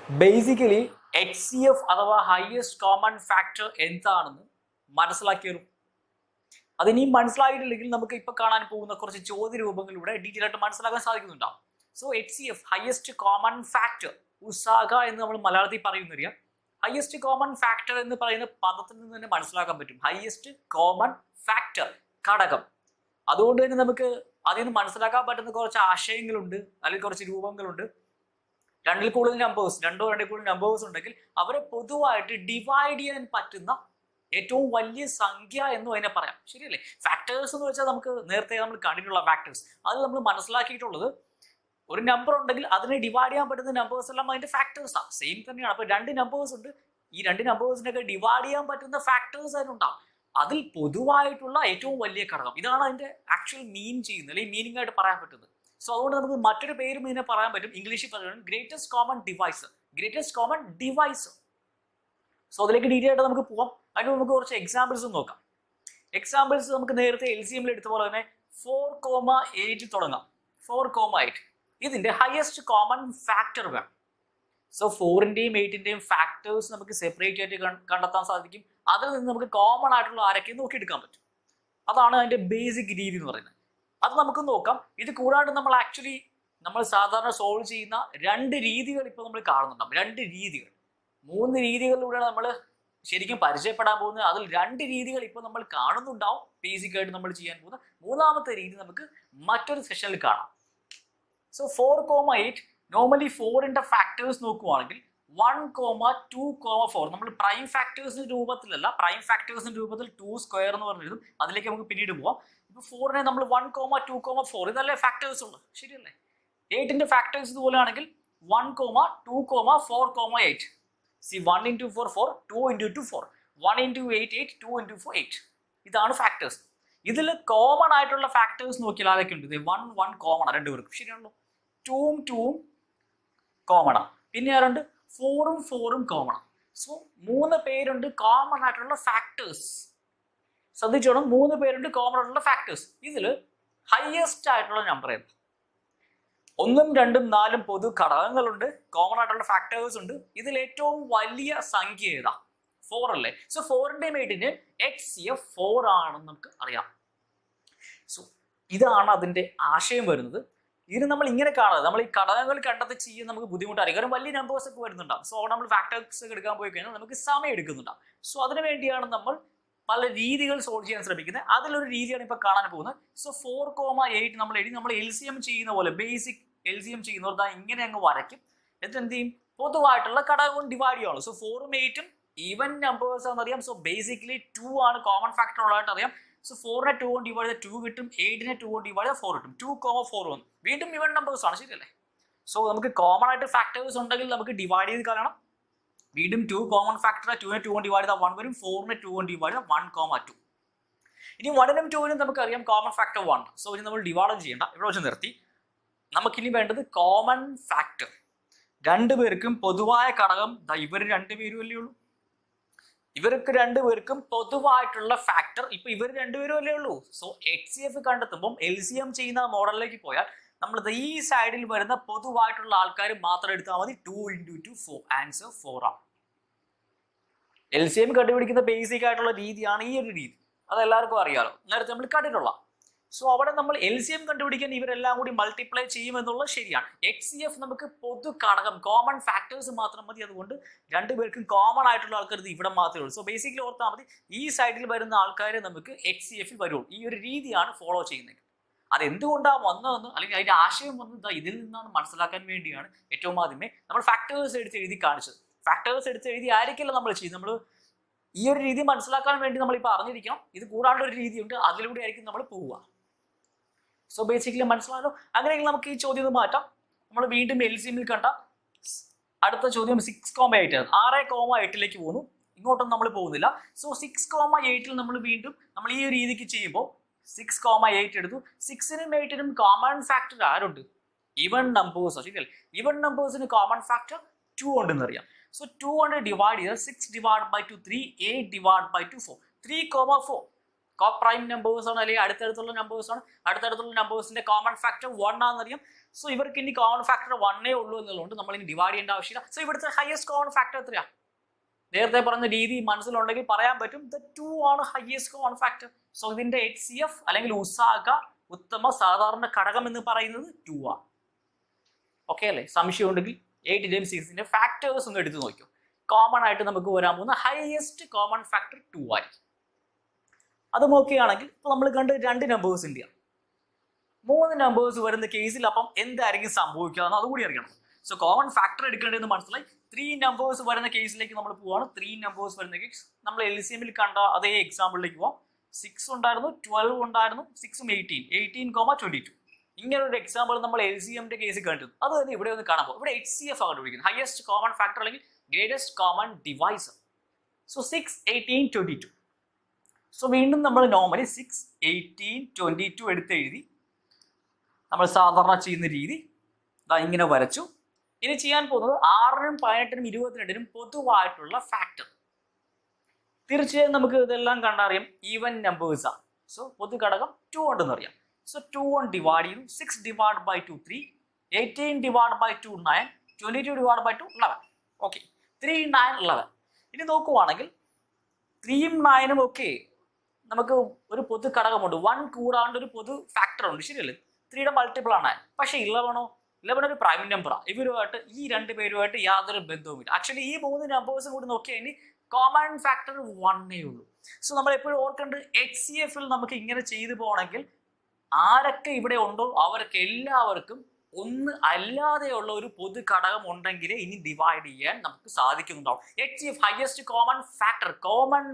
Basically HCF അഥവാ highest common factor എന്താണെന്ന് മനസ്സിലാക്കിയൊരു അതിനിയും മനസ്സിലായിട്ടില്ലെങ്കിൽ നമുക്ക് ഇപ്പൊ കാണാൻ പോകുന്ന കുറച്ച് ചോദ്യ രൂപങ്ങളിലൂടെ ഡീറ്റെയിൽ ആയിട്ട് മനസ്സിലാക്കാൻ സാധിക്കുന്നുണ്ടാവും. So HCF highest common factor ഉസാഗ എന്ന് നമ്മൾ മലയാളത്തിൽ പറയുന്നറിയാം. ഹയസ്റ്റ് കോമൺ ഫാക്ടർ എന്ന് പറയുന്ന പദത്തിൽ നിന്ന് തന്നെ മനസ്സിലാക്കാൻ പറ്റും. ഹയസ്റ്റ് കോമൺ ഫാക്ടർ ഘടകം. അതുകൊണ്ട് തന്നെ നമുക്ക് അതിൽ നിന്ന് മനസ്സിലാക്കാൻ പറ്റുന്ന കുറച്ച് ആശയങ്ങളുണ്ട്, അല്ലെങ്കിൽ കുറച്ച് രൂപങ്ങളുണ്ട്. രണ്ടിൽ കൂടുതൽ നമ്പേഴ്സ്, രണ്ടിൽ കൂടുതൽ നമ്പേഴ്സ് ഉണ്ടെങ്കിൽ അവരെ പൊതുവായിട്ട് ഡിവൈഡ് ചെയ്യാൻ പറ്റുന്ന ഏറ്റവും വലിയ സംഖ്യ എന്ന് അതിനെ പറയാം. ശരിയല്ലേ? ഫാക്ടേഴ്സ് എന്ന് വെച്ചാൽ നമുക്ക് നേരത്തെ നമ്മൾ കണ്ടിട്ടുള്ള ഫാക്ടേഴ്സ്, അത് നമ്മൾ മനസ്സിലാക്കിയിട്ടുള്ളത് ഒരു നമ്പർ ഉണ്ടെങ്കിൽ അതിനെ ഡിവൈഡ് ചെയ്യാൻ പറ്റുന്ന നമ്പേഴ്സ് എല്ലാം അതിന്റെ ഫാക്ടേഴ്സാണ്. സെയിം തന്നെയാണ്. അപ്പൊ രണ്ട് നമ്പേഴ്സ് ഉണ്ട്, ഈ രണ്ട് നമ്പേഴ്സിനൊക്കെ ഡിവൈഡ് ചെയ്യാൻ പറ്റുന്ന ഫാക്ടേഴ്സ് അതിനുണ്ടാവും. അതിൽ പൊതുവായിട്ടുള്ള ഏറ്റവും വലിയ ഘടകം, ഇതാണ് അതിന്റെ ആക്ച്വൽ മീൻ ചെയ്യുന്നത്, അല്ലെങ്കിൽ മീനിങ് ആയിട്ട് പറയാൻ പറ്റുന്നത്. സോ അതുകൊണ്ട് നമുക്ക് മറ്റൊരു പേരും ഇതിനെ പറയാൻ പറ്റും. ഇംഗ്ലീഷിൽ പറയുന്നത് greatest common divisor. Greatest common divisor. So അതിലേക്ക് ഡീറ്റെയിൽ ആയിട്ട് നമുക്ക് പോവാം. അതിന് നമുക്ക് കുറച്ച് എക്സാമ്പിൾസ് നോക്കാം. എക്സാമ്പിൾസ് നമുക്ക് നേരത്തെ LCM എടുത്ത പോലെ തന്നെ 4,8 തുടങ്ങാം. 4,8 ഇതിന്റെ ഹയസ്റ്റ് കോമൺ ഫാക്ടർ വേണം. സോ 4ന്റെയും 8ന്റെയും ഫാക്ടേഴ്സ് നമുക്ക് സെപ്പറേറ്റ് ആയിട്ട് കണ്ടെത്താൻ സാധിക്കും. അതിൽ നിന്ന് നമുക്ക് കോമൺ ആയിട്ടുള്ള ആരൊക്കെ നോക്കിയെടുക്കാൻ പറ്റും. അതാണ് അതിന്റെ ബേസിക് രീതി എന്ന് പറയുന്നത്. അത് നമുക്ക് നോക്കാം. ഇത് കൂടാണ്ട് നമ്മൾ സാധാരണ സോൾവ് ചെയ്യുന്ന രണ്ട് രീതികൾ ഇപ്പോൾ നമ്മൾ കാണുന്നുണ്ടാവും. രണ്ട് രീതികൾ, 3 രീതികളിലൂടെയാണ് നമ്മൾ ശരിക്കും പരിചയപ്പെടാൻ പോകുന്നത്. അതിൽ 2 രീതികൾ ഇപ്പോൾ നമ്മൾ കാണുന്നുണ്ടാവും. ബേസിക് ആയിട്ട് നമ്മൾ ചെയ്യാൻ പോകുന്ന മൂന്നാമത്തെ രീതി നമുക്ക് മറ്റൊരു സെഷനിൽ കാണാം. സോ 4,8 നോർമലി 4ന്റെ ഫാക്ടേഴ്സ് നോക്കുവാണെങ്കിൽ 1,2,4 നമ്മൾ പ്രൈം ഫാക്ടേഴ്സിന്റെ രൂപത്തിലല്ല, പ്രൈം ഫാക്ടേഴ്സിന്റെ രൂപത്തിൽ 2 സ്ക്വയർ എന്ന് പറഞ്ഞിരുന്നു. അതിലേക്ക് നമുക്ക് പിന്നീട് പോവാം. ഇപ്പൊ 4നെ നമ്മൾ 1,2,4 ഇതല്ലേ ഫാക്ടേഴ്സ് ഉള്ളു, ശരിയല്ലേ? 8ന്റെ ഫാക്ടേഴ്സ് ഇതുപോലെ ആണെങ്കിൽ 1,2,4,8. See 1 into 4 4, 2 into 2 4, 1 into 8 8, 2 into 4 8. ഇതാണ് ഫാക്ടേഴ്സ്. ഇതിൽ കോമൺ ആയിട്ടുള്ള ഫാക്ടേഴ്സ് നോക്കിയാൽ ആരൊക്കെ ഉണ്ട്? 1 1 കോമൺ ആണ് രണ്ടുപേർക്കും, ശരിയാണല്ലോ. 2ഉം 2ഉം കോമൺ ആണ്. പിന്നെ ആരുണ്ട്? 4ഉം 4ഉം കോമൺ ആണ്. സോ 3 പേരുണ്ട് കോമൺ ആയിട്ടുള്ള ഫാക്ടേഴ്സ്. ശ്രദ്ധിച്ചോണം, 3 പേരുണ്ട് കോമൺ ആയിട്ടുള്ള ഫാക്ടേഴ്സ്. ഇതിൽ ഹയസ്റ്റ് ആയിട്ടുള്ള നമ്പർ ഏത്? 1ഉം 2ഉം 4ഉം പൊതു ഘടകങ്ങളുണ്ട്, കോമൺ ആയിട്ടുള്ള ഫാക്ടേഴ്സ് ഉണ്ട്. ഇതിൽ ഏറ്റവും വലിയ സംഖ്യ ഏതാ? 4 അല്ലേ? സോ 4ന്റെയും 8ന്റെയും HCF 4 ആണെന്ന് നമുക്ക് അറിയാം. സോ ഇതാണ് അതിന്റെ ആശയം വരുന്നത്. ഇതിന് നമ്മൾ ഇങ്ങനെ കാണുന്നത്, നമ്മൾ ഈ ഘടകങ്ങൾ കണ്ടെത്തി ചെയ്യാൻ നമുക്ക് ബുദ്ധിമുട്ടായിരിക്കും. കാരണം വലിയ നമ്പേഴ്സ് ഒക്കെ വരുന്നുണ്ടാവും. സോ നമ്മൾ ഫാക്ടേഴ്സ് ഒക്കെ എടുക്കാൻ പോയി കഴിഞ്ഞാൽ നമുക്ക് സമയം എടുക്കുന്നുണ്ടാവും. സോ അതിനു വേണ്ടിയാണ് നമ്മൾ പല രീതികൾ സോൾവ് ചെയ്യാൻ ശ്രമിക്കുന്നത്. അതിലൊരു രീതിയാണ് ഇപ്പൊ കാണാൻ പോകുന്നത്. സോ 4,8 നമ്മൾ എഴുതി, നമ്മൾ LCM ചെയ്യുന്ന പോലെ ബേസിക് LCM ചെയ്യുന്നവർ ഇങ്ങനെ അങ്ങ് വരയ്ക്കും. എന്നിട്ട് എന്ത് ചെയ്യും? പൊതുവായിട്ടുള്ള ഘടകം ഡിവൈഡ് ചെയ്യുള്ളൂ. സോ 4ഉം 8ഉം ഈവൻ നമ്പേഴ്സ് ആണെന്നറിയാം. സോ ബേസിക്കലി 2 ആണ് കോമൺ ഫാക്ടർ ഉള്ളതായിട്ട് അറിയാം. സോ 4നെ 2 കൊണ്ട് ഡിവൈഡ് ചെയ്താൽ 2 കിട്ടും, 8നെ 2 കൊണ്ട് ഡിവൈഡ് ചെയ്താൽ 4 കിട്ടും. 2,4 വന്നു. വീണ്ടും ഈവൻ നമ്പേഴ്സ് ആണ്, ശരിയല്ലേ? സോ നമുക്ക് കോമൺ ആയിട്ട് ഫാക്ടേഴ്സ് ഉണ്ടെങ്കിൽ നമുക്ക് ഡിവൈഡ് ചെയ്ത് കളയണം. വീണ്ടും 2 കോമൺ ഫാക്ടർ, 2നെ 2 കൊണ്ട് ഡിവൈഡ് ചെയ്താൽ 1 വരും. 4നെ 2 കൊണ്ട് ഡിവൈഡ് ചെയ്താൽ 1,2. ഇനി 1നും 2നും നമുക്കറിയാം കോമൺ ഫാക്ടർ 1. സോ ഇനി നമ്മൾ ഡിവൈഡ് ചെയ്യേണ്ട, ഇവിടെ വെച്ച് നിർത്തി. നമുക്കിനി വേണ്ടത് കോമൺ ഫാക്ടർ. രണ്ടുപേർക്കും പൊതുവായ ഘടകം ഇവർ രണ്ടുപേരും അല്ലേ ഉള്ളൂ. ഇവർക്ക് രണ്ടുപേർക്കും പൊതുവായിട്ടുള്ള ഫാക്ടർ ഇപ്പൊ ഇവർ രണ്ടുപേരും അല്ലേ ഉള്ളൂ. സോ HCF കണ്ടെത്തുമ്പോൾ LCM ചെയ്യുന്ന മോഡലിലേക്ക് പോയാൽ നമ്മൾ ഈ സൈഡിൽ വരുന്ന പൊതുവായിട്ടുള്ള ആൾക്കാർ മാത്രം എടുത്താൽ മതി. 2 into 2 4. ആൻസർ 4 ആണ്. LCM കണ്ടുപിടിക്കുന്ന ബേസിക് ആയിട്ടുള്ള രീതിയാണ് ഈ ഒരു രീതി. അത് എല്ലാവർക്കും അറിയാലോ, നേരത്തെ നമ്മൾ കണ്ടിട്ടുള്ള. സോ അവിടെ നമ്മൾ LCM കണ്ടുപിടിക്കാൻ ഇവരെല്ലാം കൂടി മൾട്ടിപ്ലൈ ചെയ്യുമെന്നുള്ളത് ശരിയാണ്. HCF നമുക്ക് പൊതു ഘടകം കോമൺ ഫാക്ടേഴ്സ് മാത്രം മതി. അതുകൊണ്ട് രണ്ടുപേർക്കും കോമൺ ആയിട്ടുള്ള ആൾക്കാർ ഇവിടെ മാത്രമേ ഉള്ളൂ. സോ ബേസിക്കലി ഓർത്താൽ മതി, ഈ സൈഡിൽ വരുന്ന ആൾക്കാരെ നമുക്ക് HCF വരുള്ളൂ. ഈ ഒരു രീതിയാണ് ഫോളോ ചെയ്യുന്നത്. അതെന്തുകൊണ്ടാണ് വന്നതെന്ന്, അല്ലെങ്കിൽ അതിന്റെ ആശയം വന്നത് ഇതിൽ നിന്നാണ് മനസ്സിലാക്കാൻ വേണ്ടിയാണ് ഏറ്റവും ആദ്യമേ നമ്മൾ ഫാക്ടേഴ്സ് എടുത്ത് എഴുതി കാണിച്ചത്. ഫാക്ടേഴ്സ് എടുത്ത് എഴുതി ആയിരിക്കില്ല നമ്മൾ ചെയ്ത്, നമ്മൾ ഈ ഒരു രീതി മനസ്സിലാക്കാൻ വേണ്ടി നമ്മൾ ഇപ്പോൾ അറിഞ്ഞിരിക്കണം. ഇത് കൂടാണ്ട് ഒരു രീതിയുണ്ട്, അതിലൂടെ ആയിരിക്കും നമ്മൾ പോവുക. സോ ബേസിക്കലി മനസ്സിലായല്ലോ. അങ്ങനെയെങ്കിൽ നമുക്ക് ഈ ചോദ്യം ഒന്ന് മാറ്റാം. നമ്മൾ വീണ്ടും LCMൽ കണ്ട അടുത്ത ചോദ്യം 6,8 ആണ്. 6,8ലേക്ക് പോകുന്നു. ഇങ്ങോട്ടൊന്നും നമ്മൾ പോകുന്നില്ല. സോ 6,8ൽ നമ്മൾ വീണ്ടും നമ്മൾ ഈ ഒരു രീതിക്ക് ചെയ്യുമ്പോൾ 6,8 എടുത്തു. 6നും 8നും കോമൺ ഫാക്ടർ ആരുണ്ട്? Even numbers. ശരിയല്ലേ? ഈവൻ നമ്പേഴ്സിന് കോമൺ ഫാക്ടർ 2 ഉണ്ടെന്ന് അറിയാം. സോ 2 കൊണ്ട് ഡിവൈഡ് ചെയ്താൽ 6 divided by 2 3, 8 divided by 2 4. 3,4 prime numbers ആണ്, അല്ലെങ്കിൽ അടുത്തടുത്തുള്ള നമ്പേഴ്സ് ആണ്. അടുത്തടുത്തുള്ള നമ്പേഴ്സിന്റെ കോമൺ ഫാക്ടർ 1 ആണെന്നറിയാം. സോ ഇവർക്ക് ഇനി കോമൺ ഫാക്ടർ 1 ഉള്ളൂ എന്നുള്ളതുകൊണ്ട് നമ്മൾ ഇനി ഡിവൈഡ് ചെയ്യേണ്ട ആവശ്യമില്ല. സോ ഇവിടുത്തെ ഹയസ്റ്റ് കോമൺ ഫാക്ടർ എത്രയാണ്? നേരത്തെ പറഞ്ഞ രീതി മനസ്സിലുണ്ടെങ്കിൽ പറയാൻ പറ്റും, 2 ആണ് ഹയസ്റ്റ് കോമൺ ഫാക്ടർ. സോ ഇതിന്റെ HCF അല്ലെങ്കിൽ ഉസാഗ ഉത്തമ സാധാരണ ഘടകം എന്ന് പറയുന്നത് 2 ആണ്. ഓക്കെ അല്ലേ? സംശയം ഉണ്ടെങ്കിൽ 8ന്റെയും 6ന്റെയും ഫാക്ടേഴ്സ് ഒന്ന് എടുത്ത് നോക്കൂ. കോമൺ ആയിട്ട് നമുക്ക് വരാൻ പോകുന്ന ഹയസ്റ്റ് കോമൺ ഫാക്ടർ 2 ആയിരിക്കും. അത് നോക്കുകയാണെങ്കിൽ ഇപ്പൊ നമ്മൾ കണ്ട് 2 നമ്പേഴ്സ് ഉണ്ട്, 3 നമ്പേഴ്സ് വരുന്ന കേസിൽ അപ്പം എന്തായിരിക്കും സംഭവിക്കുക എന്ന് അതുകൂടി അറിയണം. സോ കോമൺ ഫാക്ടർ എടുക്കേണ്ടതെന്ന് മനസ്സിലായി. 3 നമ്പേഴ്സ് വരുന്ന കേസിലേക്ക് നമ്മൾ പോവാണ്. 3 നമ്പേഴ്സ് വരുന്ന കേസ് നമ്മൾ LCM കണ്ട അതേ എക്സാമ്പിളിലേക്ക് പോവാം. 6 ഉണ്ടായിരുന്നു, 12 ഉണ്ടായിരുന്നു, 6ഉം 18, 18,22. ഇങ്ങനെ ഒരു എക്സാമ്പിൾ നമ്മൾ LCMന്റെ കേസിൽ കണ്ടിരുന്നു. അത് തന്നെ ഇവിടെ ഒന്ന് കാണാൻ പോകും. ഇവിടെ HCF ആണ് കണ്ടുപിടിക്കുന്നത്, ഹയസ്റ്റ് കോമൺ ഫാക്ടർ അല്ലെങ്കിൽ greatest common divisor. So 6, 18, 22. So വീണ്ടും നമ്മൾ നോർമലി 6, 18, 22 എടുത്ത് എഴുതി നമ്മൾ സാധാരണ ചെയ്യുന്ന രീതി ഇങ്ങനെ വരച്ചു. ഇനി ചെയ്യാൻ പോകുന്നത് 6നും 18നും 22നും പൊതുവായിട്ടുള്ള ഫാക്ടർ. തീർച്ചയായും നമുക്ക് ഇതെല്ലാം കണ്ടറിയാം ഈവൻ നമ്പേഴ്സ് ആണ്. സോ പൊതു ഘടകം 2 ഉണ്ടെന്ന് അറിയാം. സോ 2 കൊണ്ട് ഡിവൈഡ് ചെയ്യും. 6 divide by 2 3, 18 divide by 2 9, 22 divide by 2 11. Okay, 3, 9, 11. ഇനി നോക്കുവാണെങ്കിൽ 3ഉം 9ഉം ഒക്കെ നമുക്ക് ഒരു പൊതു ഘടകമുണ്ട്. 1 കൂടാണ്ട് ഒരു പൊതു ഫാക്ടർ ഉണ്ട്, ശരിയല്ലേ? 3യുടെ മൾട്ടിപ്പിൾ ആണ്. പക്ഷേ 11 ഒരു പ്രൈം നമ്പറാണ്. ഇവരുമായിട്ട് ഈ 2 പേരുമായിട്ട് യാതൊരു ബന്ധവുമില്ല. ആക്ച്വലി ഈ 3 നമ്പേഴ്സും കൂടി നോക്കിയാൽ ഇനി കോമൺ ഫാക്ടർ 1 ഉള്ളൂ. സോ നമ്മൾ എപ്പോഴും ഓർക്കേണ്ടത് HCFൽ നമുക്ക് ഇങ്ങനെ ചെയ്തു പോകണമെങ്കിൽ ആരൊക്കെ ഇവിടെ ഉണ്ടോ അവർക്ക് എല്ലാവർക്കും ഒന്ന് അല്ലാതെയുള്ള ഒരു പൊതു ഘടകം ഉണ്ടെങ്കിൽ ഇനി ഡിവൈഡ് ചെയ്യാൻ നമുക്ക് സാധിക്കുന്നുണ്ടാവും. HCF ഹയസ്റ്റ് കോമൺ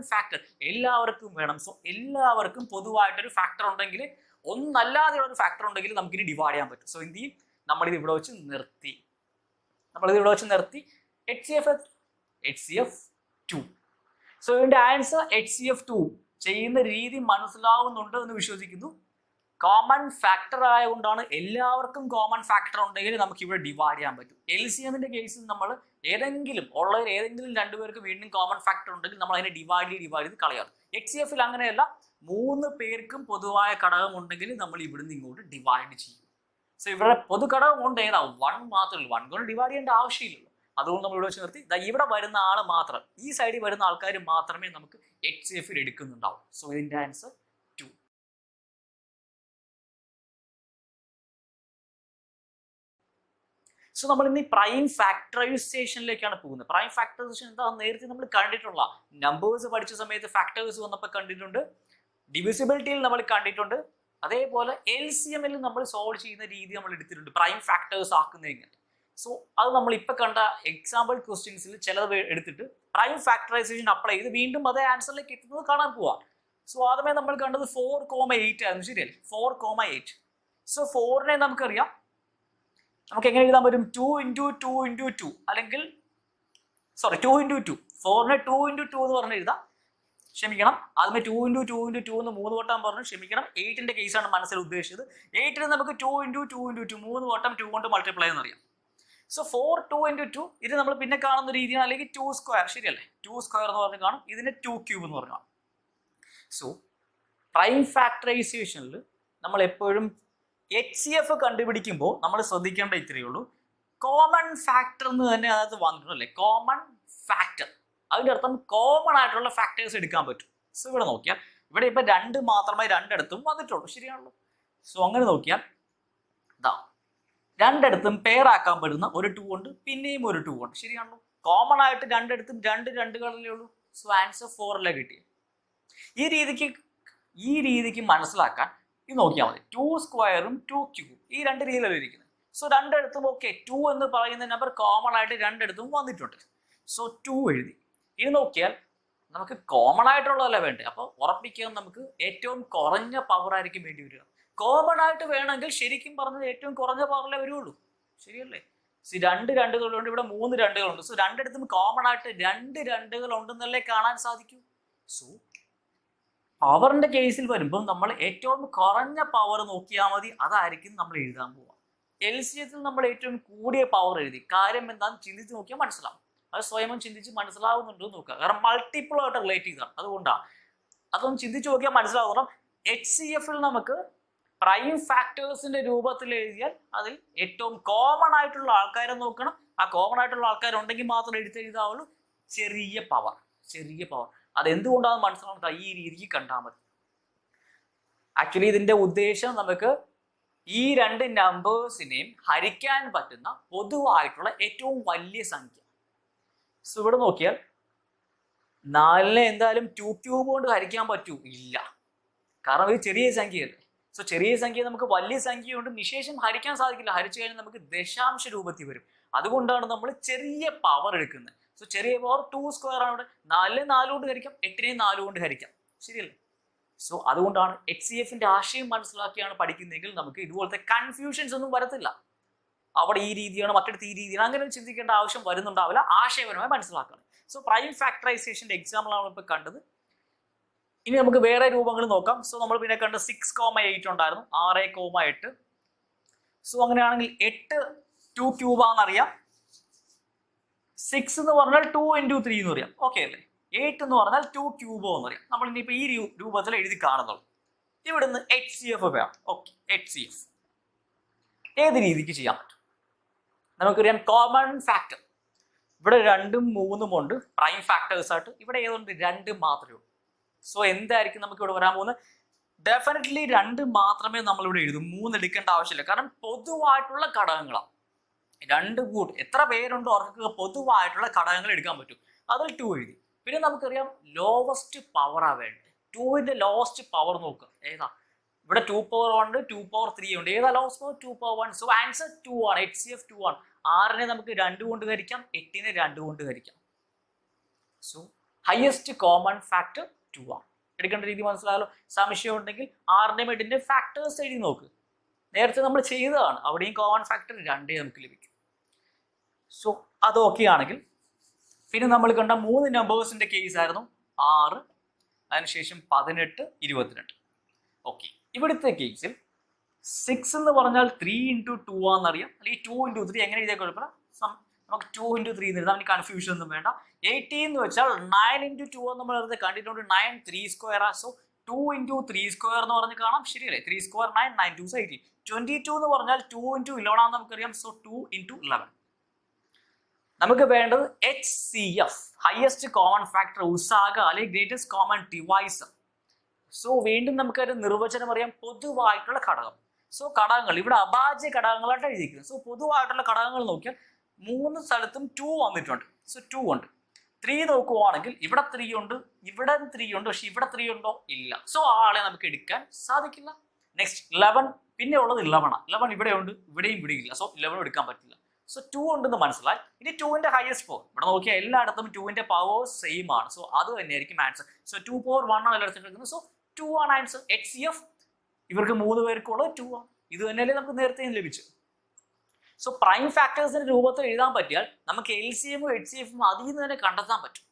ഫാക്ടർ എല്ലാവർക്കും വേണം. സോ എല്ലാവർക്കും പൊതുവായിട്ടൊരു ഫാക്ടർ ഉണ്ടെങ്കിൽ, ഒന്നല്ലാതെയുള്ള ഒരു ഫാക്ടർ ഉണ്ടെങ്കിൽ നമുക്കിനി ഡിവൈഡ് ചെയ്യാൻ പറ്റും. സോ എന്ത് ചെയ്യും? നമ്മളിത് ഇവിടെ വെച്ച് നിർത്തി. HCF 2. സോ ഇതിന്റെ ആൻസർ HCF 2. ചെയ്യുന്ന രീതി മനസ്സിലാവുന്നുണ്ട് എന്ന് വിശ്വസിക്കുന്നു. കോമൺ ഫാക്ടർ ആയതുകൊണ്ടാണ്, എല്ലാവർക്കും കോമൺ ഫാക്ടർ ഉണ്ടെങ്കിൽ നമുക്ക് ഇവിടെ ഡിവൈഡ് ചെയ്യാൻ പറ്റും. LCMന്റെ കേസിൽ നമ്മൾ ഏതെങ്കിലും 2 പേർക്ക് വീണ്ടും കോമൺ ഫാക്ടർ ഉണ്ടെങ്കിൽ നമ്മൾ അതിനെ ഡിവൈഡ് ചെയ്ത് കളയാറ്. HCFൽ അങ്ങനെയല്ല, 3 പേർക്കും പൊതുവായ ഘടകം ഉണ്ടെങ്കിൽ നമ്മൾ ഇവിടുന്ന് ഇങ്ങോട്ട് ഡിവൈഡ് ചെയ്യും. സോ ഇവിടെ പൊതു ഘടകം കൊണ്ട് ഏതാ 1 മാത്രമേ ഉള്ളൂ. 1 കൊണ്ട് ഡിവൈഡ് ചെയ്യേണ്ട ആവശ്യമില്ലല്ലോ. അതുകൊണ്ട് നമ്മൾ ഇവിടെ വെച്ച് നിർത്തി. ഇവിടെ വരുന്ന ആൾ മാത്രം, ഈ സൈഡിൽ വരുന്ന ആൾക്കാർ മാത്രമേ നമുക്ക് HCFൽ എടുക്കുന്നുണ്ടാവും. സോ ഇതിന്റെ ആൻസർ 2. സോ നമ്മൾ ഇന്ന് പ്രൈം ഫാക്ടറൈസേഷനിലേക്കാണ് പോകുന്നത്. പ്രൈം ഫാക്ടറൈസേഷൻ എന്താ? നേരത്തെ നമ്മൾ കണ്ടിട്ടുള്ള നമ്പേഴ്സ് പഠിച്ച സമയത്ത് ഫാക്ടേഴ്സ് വന്നപ്പോൾ കണ്ടിട്ടുണ്ട്, ഡിവിസിബിലിറ്റിയിൽ നമ്മൾ കണ്ടിട്ടുണ്ട്. അതേപോലെ LCMൽ നമ്മൾ സോൾവ് ചെയ്യുന്ന രീതി നമ്മൾ എടുത്തിട്ടുണ്ട്, പ്രൈം ഫാക്ടേഴ്സ് ആക്കുന്നതിന്. സോ അത് നമ്മൾ ഇപ്പൊ കണ്ട എക്സാമ്പിൾ ക്വസ്റ്റ്യൻസിൽ ചിലത് എടുത്തിട്ട് പ്രൈം ഫാക്ടറൈസേഷൻ അപ്ലൈ ചെയ്ത് വീണ്ടും അതേ ആൻസറിലേക്ക് എത്തുന്നത് കാണാൻ പോവാം. സോ ആദ്യമേ നമ്മൾ കണ്ടത് 4,8 ആയിരുന്നു, ശരിയല്ലേ? 4,8. സോ 4നെ നമുക്കറിയാം, നമുക്ക് എങ്ങനെ എഴുതാൻ പറ്റും? 2 into 2 into 2 അല്ലെങ്കിൽ 2 into 2. 4നെ 2 into 2 എന്ന് പറഞ്ഞ് എഴുതാം. ക്ഷമിക്കണം, ആദ്യമേ 2 into 2 into 2 എന്ന് 3 വട്ടം പറഞ്ഞു. ക്ഷമിക്കണം, 8ന്റെ കേസാണ് മനസ്സിൽ ഉദ്ദേശിച്ചത്. 8ന് നമുക്ക് 2 into 2 into 2 3 വട്ടം 2 കൊണ്ട് മൾട്ടിപ്ലൈ എന്നറിയാം. സോ 4 2 into 2 ഇത് നമ്മൾ പിന്നെ കാണുന്ന രീതിയാണ്, അല്ലെങ്കിൽ 2 സ്ക്വയർ, ശരിയല്ലേ? 2 സ്ക്വയർ എന്ന് പറഞ്ഞ് കാണും. ഇതിനെ 2 ക്യൂബ് എന്ന് പറഞ്ഞു. സോ പ്രൈം ഫാക്ടറൈസേഷനിൽ നമ്മൾ എപ്പോഴും HCF കണ്ടുപിടിക്കുമ്പോൾ നമ്മൾ ശ്രദ്ധിക്കേണ്ട ഇത്രയേ ഉള്ളൂ, കോമൺ ഫാക്ടർ എന്ന് തന്നെ അതിനകത്ത് വന്നിട്ടുണ്ടല്ലേ, കോമൺ ഫാക്ടർ. അതിൻ്റെ അർത്ഥം കോമൺ ആയിട്ടുള്ള ഫാക്ടേഴ്സ് എടുക്കാൻ പറ്റും. സോ ഇവിടെ നോക്കിയാൽ ഇവിടെ ഇപ്പം 2 മാത്രമേ 2 വന്നിട്ടുള്ളൂ, ശരിയാണല്ലോ? സോ അങ്ങനെ നോക്കിയാൽ ഇതാ 2 പെയർ ആക്കാൻ പറ്റുന്ന ഒരു 2 ഉണ്ട്, പിന്നെയും ഒരു 2 ഉണ്ട്, ശരിയാണല്ലോ? കോമൺ ആയിട്ട് 2 2 ഉള്ളൂ. സോ ആൻസർ 4 കിട്ടിയത്. ഈ രീതിക്ക് മനസ്സിലാക്കാൻ ഇത് നോക്കിയാൽ മതി. 2 സ്ക്വയറും 2 ക്യൂബും ഈ 2 രീതിയിലല്ലേ ഇരിക്കുന്നത്. സോ 2 ഓക്കെ, 2 എന്ന് പറയുന്ന നമ്പർ കോമൺ ആയിട്ട് 2 വന്നിട്ടുണ്ട്. സോ 2 എഴുതി. ഇത് നോക്കിയാൽ നമുക്ക് കോമൺ ആയിട്ടുള്ളതല്ലേ വേണ്ടേ? അപ്പോൾ ഉറപ്പിക്കാൻ നമുക്ക് ഏറ്റവും കുറഞ്ഞ പവർ ആയിരിക്കും വേണ്ടി വരിക. കോമൺ ആയിട്ട് വേണമെങ്കിൽ ശരിക്കും പറഞ്ഞത് ഏറ്റവും കുറഞ്ഞ പവറിലേ വരുള്ളൂ, ശരിയല്ലേ? 2 2കളുണ്ട്, ഇവിടെ 3 2കളുണ്ട്. സോ 2 കോമൺ ആയിട്ട് 2 2 ഉണ്ടെന്നല്ലേ കാണാൻ സാധിക്കൂ. സോ പവറിന്റെ കേസിൽ വരുമ്പോൾ നമ്മൾ ഏറ്റവും കുറഞ്ഞ പവർ നോക്കിയാൽ മതി, അതായിരിക്കും നമ്മൾ എഴുതാൻ പോവുക. LCMൽ നമ്മൾ ഏറ്റവും കൂടിയ പവർ എഴുതി. കാര്യം എന്താണെന്ന് ചിന്തിച്ച് നോക്കിയാൽ മനസ്സിലാവും. അത് സ്വയം ചിന്തിച്ച് മനസ്സിലാവുന്നുണ്ടോ നോക്കുക. കാരണം മൾട്ടിപ്പിൾ ആയിട്ട് റിലേറ്റ് ചെയ്താണ്, അതുകൊണ്ടാണ്. അതൊന്ന് ചിന്തിച്ചു നോക്കിയാൽ മനസ്സിലാവണം. HCFൽ നമുക്ക് പ്രൈം ഫാക്ടേഴ്സിന്റെ രൂപത്തിൽ എഴുതിയാൽ അതിൽ ഏറ്റവും കോമൺ ആയിട്ടുള്ള ആൾക്കാരെ നോക്കണം. ആ കോമൺ ആയിട്ടുള്ള ആൾക്കാരുണ്ടെങ്കിൽ മാത്രം എഴുതാവുള്ളൂ. ചെറിയ പവർ. അതെന്തുകൊണ്ടാണെന്ന് മനസ്സിലാവുന്നത് ഈ രീതിക്ക് കണ്ടാൽ മതി. ആക്ച്വലി ഇതിന്റെ ഉദ്ദേശം നമുക്ക് ഈ രണ്ട് നമ്പേഴ്സിനെയും ഹരിക്കാൻ പറ്റുന്ന പൊതുവായിട്ടുള്ള ഏറ്റവും വലിയ സംഖ്യ. സോ ഇവിടെ നോക്കിയാൽ 4നെ എന്തായാലും 2 ക്യൂബ് കൊണ്ട് ഹരിക്കാൻ പറ്റൂ? ഇല്ല, കാരണം ഇത് ചെറിയ സംഖ്യയല്ലേ. സോ ചെറിയ സംഖ്യ നമുക്ക് വലിയ സംഖ്യ കൊണ്ട് നിശേഷം ഹരിക്കാൻ സാധിക്കില്ല. ഹരിച്ചു കഴിഞ്ഞാൽ നമുക്ക് ദശാംശ രൂപത്തിൽ വരും. അതുകൊണ്ടാണ് നമ്മൾ ചെറിയ പവർ എടുക്കുന്നത്. സോ ചെറിയ പവർ 2 സ്ക്വയർ ആണ്. ഇവിടെ 4 4 കൊണ്ട് ഹരിക്കാം, 8നെ 4 കൊണ്ട് ഹരിക്കാം, ശരിയല്ലേ? സോ അതുകൊണ്ടാണ് HCFന്റെ ആശയം മനസ്സിലാക്കിയാണ് പഠിക്കുന്നതെങ്കിൽ നമുക്ക് ഇതുപോലത്തെ കൺഫ്യൂഷൻസ് ഒന്നും വരത്തില്ല. അവിടെ ഈ രീതിയാണ്, മറ്റിടത്ത് ഈ രീതിയാണ്, അങ്ങനെ ചിന്തിക്കേണ്ട ആവശ്യം വരുന്നുണ്ടാവില്ല. ആശയപരമായി മനസ്സിലാക്കണം. സോ പ്രൈം ഫാക്ടറൈസേഷന്റെ എക്സാമ്പിൾ ആണ് ഇപ്പോൾ കണ്ടത്. ഇനി നമുക്ക് വേറെ രൂപങ്ങൾ നോക്കാം. സോ നമ്മൾ പിന്നെ കണ്ട് 6,8 ഉണ്ടായിരുന്നു, 6,8. സോ അങ്ങനെയാണെങ്കിൽ 8 2 ക്യൂബാണെന്നറിയാം. 6 എന്ന് പറഞ്ഞാൽ 2 into 3 എന്ന് പറയാം. ഓക്കെ അല്ലേ? 8 എന്ന് പറഞ്ഞാൽ 2 ക്യൂബോ എന്ന് പറയാം. നമ്മൾ ഇനിയിപ്പോൾ ഈ രൂപത്തിൽ എഴുതി കാണുന്നുള്ളൂ. ഇവിടുന്ന് HCF വേണം. ഓക്കെ, HCF ഏത് രീതിക്ക് ചെയ്യാൻ പറ്റും? നമുക്കറിയാം കോമൺ ഫാക്ടർ ഇവിടെ 2ഉം 3ഉം ഉണ്ട് പ്രൈം ഫാക്ടേഴ്സ് ആയിട്ട്. ഇവിടെ ഏതുണ്ട്? 2 മാത്രമേ ഉള്ളൂ. സോ എന്തായിരിക്കും നമുക്ക് ഇവിടെ വരാൻ പോകുന്നത്? ഡെഫിനറ്റ്ലി 2 മാത്രമേ നമ്മളിവിടെ എഴുതും. 3 എടുക്കേണ്ട ആവശ്യമില്ല, കാരണം പൊതുവായിട്ടുള്ള ഘടകങ്ങളാണ്. 2 കൂട്ട് എത്ര പേരുണ്ടോ അവർക്ക് പൊതുവായിട്ടുള്ള ഘടകങ്ങൾ എടുക്കാൻ പറ്റും. അതിൽ 2 എഴുതി. പിന്നെ നമുക്കറിയാം ലോവസ്റ്റ് പവറാണ് വേണ്ടത്. 2ന്റെ ലോവസ്റ്റ് പവർ നോക്കുക. ഏതാ? ഇവിടെ 2 power 1 ഉണ്ട്, 2 power 3 ഉണ്ട്. ഏതാ lowest power? 2 power 1. So answer 2 ആണ്. HCF 2 ആണ്. 6നെ നമുക്ക് 2 കൊണ്ട് ഹരിക്കാം, 8നെ 2 കൊണ്ട് ഹരിക്കാം. സോ ഹയസ്റ്റ് കോമൺ ഫാക്ടർ 2 ആണ്. എടുക്കേണ്ട രീതി മനസ്സിലായല്ലോ. സംശയം ഉണ്ടെങ്കിൽ 6ന്റെയും 8ന്റെയും ഫാക്ടേഴ്സ് എഴുതി നോക്ക്. നേരത്തെ നമ്മൾ ചെയ്തതാണ്. അവിടെയും കോമൺ ഫാക്ടർ 2 നമുക്ക് ലഭിക്കും. സോ അത് ഓക്കെ ആണെങ്കിൽ പിന്നെ നമ്മൾ കണ്ട 3 നമ്പേഴ്സിന്റെ കേസ് ആയിരുന്നു 6, അതിനുശേഷം 18, 22. ഓക്കെ, ഇവിടുത്തെ കേസിൽ 6 എന്ന് പറഞ്ഞാൽ 3 into 2 ആണെന്നറിയാം. അല്ലെങ്കിൽ 2 into 3 എങ്ങനെ എഴുതിയാൽ കുഴപ്പമില്ല. നമുക്ക് 2 into 3 എന്ന് എഴുതാം. നമുക്ക് കൺഫ്യൂഷൻ ഒന്നും വേണ്ട. 18 എന്ന് വെച്ചാൽ 9 into 2 നമ്മൾ നേരത്തെ കണ്ടിട്ടുണ്ട്. 9 3 സ്ക്വയർ ആ. സോ 2 into 3 സ്ക്വയർ എന്ന് പറഞ്ഞ് കാണാം, ശരിയല്ലേ? 3 സ്ക്വയർ 9, 9 2 18. 22 എന്ന് പറഞ്ഞാൽ 2 into 11 ആണെന്ന് നമുക്കറിയാം. So 2 into 11. നമുക്ക് വേണ്ടത് HCF, ഹയസ്റ്റ് കോമൺ ഫാക്ടർ, ഉസാഗ അല്ലെങ്കിൽ ഗ്രേറ്റസ്റ്റ് കോമൺ ഡിവൈസർ. സോ വീണ്ടും നമുക്കൊരു നിർവചനം അറിയാം, പൊതുവായിട്ടുള്ള ഘടകം. സോ ഘടകങ്ങൾ ഇവിടെ അഭാജ്യ ഘടകങ്ങളായിട്ട് എഴുതിയിരിക്കുന്നത്. സോ പൊതുവായിട്ടുള്ള ഘടകങ്ങൾ നോക്കിയാൽ 3 സ്ഥലത്തും 2 വന്നിട്ടുണ്ട്. സോ 2 ഉണ്ട്. 3 നോക്കുവാണെങ്കിൽ ഇവിടെ 3 ഉണ്ട്, ഇവിടെ 3 ഉണ്ട്, പക്ഷെ ഇവിടെ 3 ഉണ്ടോ? ഇല്ല. സോ ആളെ നമുക്ക് എടുക്കാൻ സാധിക്കില്ല. നെക്സ്റ്റ് 11, പിന്നെ ഉള്ളത് 11 ആണ്. 11 ഇവിടെ ഉണ്ട്, ഇവിടെയും ഇവിടെ ഇല്ല. സോ 11 എടുക്കാൻ പറ്റില്ല. സോ 2 ഉണ്ടെന്ന് മനസ്സിലായി. ഇനി 2ന്റെ ഹയസ്റ്റ് പവർ ഇവിടെ നോക്കിയാൽ എല്ലായിടത്തും 2ന്റെ പവർ സെയിം ആണ്. സോ അത് തന്നെയായിരിക്കും ആൻസർ. സോ 2 power 1 ആണ് എല്ലായിടത്തും. സോ 2 ആണ് ആൻസർ. HCF ഇവർക്ക് 3 പേർക്കുള്ളത് 2 ആണ്. ഇത് തന്നെയല്ലേ നമുക്ക് നേരത്തെ ലഭിച്ചു. സോ പ്രൈം ഫാക്ടേഴ്സിന്റെ രൂപത്തിൽ എഴുതാൻ പറ്റിയാൽ നമുക്ക് LCM ഉം HCF ഉം അതിൽ നിന്ന് തന്നെ കണ്ടെത്താൻ പറ്റും,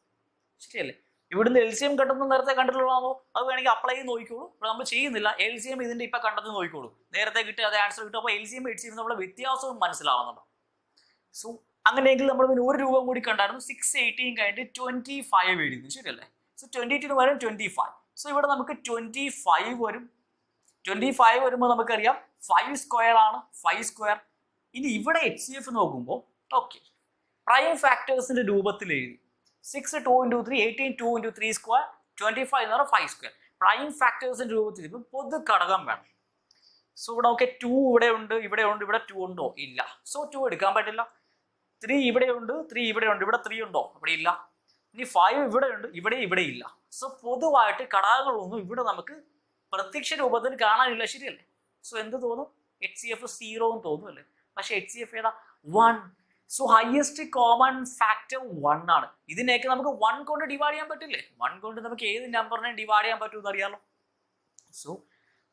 ശരിയല്ലേ? ഇവിടുന്ന് LCM കണ്ടെത്തുന്ന നേരത്തെ കണ്ടിട്ടുള്ളതാണോ? അത് വേണമെങ്കിൽ അപ്ലൈ ചെയ്ത് നോക്കിക്കോളൂ. ഇവിടെ നമ്മൾ ചെയ്യുന്നില്ല. LCM ഇതിന്റെ ഇപ്പൊ കണ്ടെത്തി നോക്കിക്കോളൂ. നേരത്തെ കിട്ടിയ അതേ ആൻസർ കിട്ടും. അപ്പോൾ LCM HCF നമ്മുടെ വ്യത്യാസവും മനസ്സിലാവുന്നുണ്ടോ? സോ അങ്ങനെയെങ്കിൽ നമ്മൾ പിന്നെ ഒരു രൂപം കൂടി കണ്ടായിരുന്നു. 6 18 കഴിഞ്ഞിട്ട് 25 എഴുതുന്നു, ശരിയല്ലേ? സോ 22 വരും 25. സോ ഇവിടെ നമുക്ക് 25 വരും. 25 വരുമ്പോൾ നമുക്കറിയാം 5 സ്ക്വയർ ആണ്. 5 സ്ക്വയർ. ഇനി ഇവിടെ HCF നോക്കുമ്പോൾ ഓക്കെ, പ്രൈം ഫാക്ടേഴ്സിന്റെ രൂപത്തിൽ എഴുതി. 6 2 into 3, 18 2 into 3 സ്ക്വയർ, 25 എന്ന് പറഞ്ഞാൽ 5 സ്ക്വയർ. പ്രൈം ഫാക്ടേഴ്സിന്റെ രൂപത്തിൽ ഇപ്പം പൊതു ഘടകം വേണം. സോ ഇവിടെ ഓക്കെ, 2 ഇവിടെ ഉണ്ട്, ഇവിടെ ഉണ്ട്, ഇവിടെ 2 ഉണ്ടോ? ഇല്ല. സോ 2 എടുക്കാൻ പറ്റില്ല. 3 ഇവിടെ ഉണ്ട്, 3 ഇവിടെ ഉണ്ട്, ഇവിടെ 3 ഉണ്ടോ? അവിടെ ഇല്ല. ഇനി 5 ഇവിടെ ഉണ്ട്, ഇവിടെ ഇല്ല. സോ പൊതുവായിട്ട് ഘടകങ്ങളൊന്നും ഇവിടെ നമുക്ക് പ്രത്യക്ഷ രൂപത്തിൽ കാണാനില്ല, ശരിയല്ലേ? സോ എന്ത് തോന്നും? HCF 0 എന്ന് തോന്നും അല്ലേ? പക്ഷെ HCF ഏതാ? 1. സോ ഹയസ്റ്റ് കോമൺ ഫാക്ടർ 1 ആണ്. ഇതിനെയൊക്കെ നമുക്ക് 1 കൊണ്ട് ഡിവൈഡ് ചെയ്യാൻ പറ്റില്ലേ? 1 കൊണ്ട് നമുക്ക് ഏത് നമ്പറിനെ ഡിവൈഡ് ചെയ്യാൻ പറ്റുമെന്ന് അറിയാലോ. സോ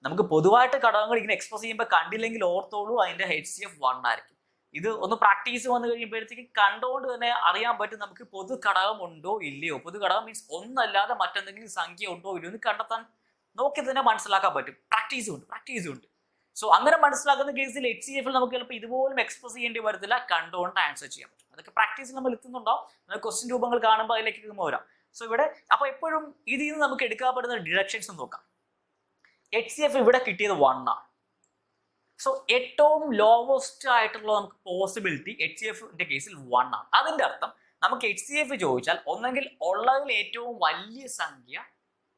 നമുക്ക് പൊതുവായിട്ട് ഘടകങ്ങൾ ഇങ്ങനെ എക്സ്പ്രസ് ചെയ്യുമ്പോൾ കണ്ടില്ലെങ്കിൽ ഓർത്തോളൂ, അതിന്റെ HCF 1 ആയിരിക്കും. ഇത് ഒന്ന് പ്രാക്ടീസ് വന്നു കഴിയുമ്പോഴത്തേക്ക് കണ്ടുകൊണ്ട് തന്നെ അറിയാൻ പറ്റും നമുക്ക് പൊതു ഘടകം ഉണ്ടോ ഇല്ലയോ. പൊതു ഘടകം മീൻസ് ഒന്നല്ലാതെ മറ്റെന്തെങ്കിലും സംഖ്യ ഉണ്ടോ ഇല്ലയോ എന്ന് കണ്ടെത്താൻ നോക്കി തന്നെ മനസ്സിലാക്കാൻ പറ്റും. പ്രാക്ടീസ് ഉണ്ട്. സോ അങ്ങനെ മനസ്സിലാക്കുന്ന കേസിൽ HCF നമുക്ക് ചിലപ്പോൾ ഇതുപോലും എക്സ്പ്രസ് ചെയ്യേണ്ടി വരത്തില്ല, കണ്ടുകൊണ്ട് ആൻസർ ചെയ്യാൻ പറ്റും. അതൊക്കെ പ്രാക്ടീസിൽ നമ്മൾ എത്തുന്നുണ്ടാവും. ക്വസ്റ്റ്യൻ രൂപങ്ങൾ കാണുമ്പോൾ അതിലേക്ക് വരാം. സോ ഇവിടെ അപ്പൊ എപ്പോഴും ഇതിൽ നിന്ന് നമുക്ക് എടുക്കാൻ പറ്റുന്ന ഡിഡക്ഷൻസ് നോക്കാം. HCF ഇവിടെ കിട്ടിയത് 1 ആണ്. സോ ഏറ്റവും ലോവസ്റ്റ് ആയിട്ടുള്ള നമുക്ക് പോസിബിലിറ്റി HCFന്റെ കേസിൽ 1 ആണ്. അതിന്റെ അർത്ഥം നമുക്ക് HCF ചോദിച്ചാൽ ഒന്നെങ്കിൽ ഉള്ളതിൽ ഏറ്റവും വലിയ സംഖ്യ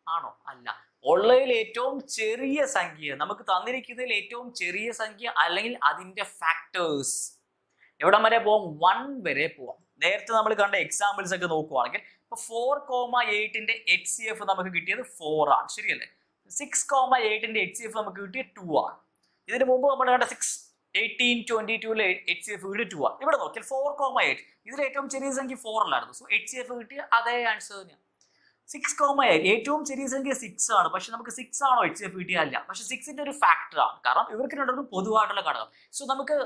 ആണോ, അല്ല ഉള്ളതിൽ ഏറ്റവും ചെറിയ സംഖ്യ, നമുക്ക് തന്നിരിക്കുന്നതിൽ ഏറ്റവും ചെറിയ സംഖ്യ, അല്ലെങ്കിൽ അതിന്റെ ഫാക്ടേഴ്സ്. എവിടം വരെ പോവാം? 1 വരെ പോവാം. നേരത്തെ നമ്മൾ കണ്ട എക്സാമ്പിൾസ് ഒക്കെ നോക്കുവാണെങ്കിൽ ഇപ്പൊ 4,8ന്റെ HCF നമുക്ക് കിട്ടിയത് 4 ആണ്, ശരിയല്ലേ? 6,8ന്റെ HCF നമുക്ക് കിട്ടിയത് 2 ആണ്. ഇതിന് മുമ്പ് നമ്മൾ കണ്ട 6, 18, 22ലെ HCF കിട്ടിയത് 2 ആണ്. ഇവിടെ നോക്കിയാൽ 4,8 ഇതിൽ ഏറ്റവും ചെറിയ സംഖ്യ 4 അല്ലായിരുന്നു. സോ HCF കിട്ടിയ അതേ ആൻസർ തന്നെയാണ്. 6,8 ഏറ്റവും ചെറിയ സംഖ്യ 6 ആണ്, പക്ഷെ നമുക്ക് 6 ആണോ HCF കിട്ടിയല്ല, പക്ഷെ 6ന്റെ ഒരു ഫാക്ടർ ആണ്, കാരണം ഇവർക്ക് രണ്ടും പൊതുവായിട്ടുള്ള ഘടകം. സോ നമുക്ക്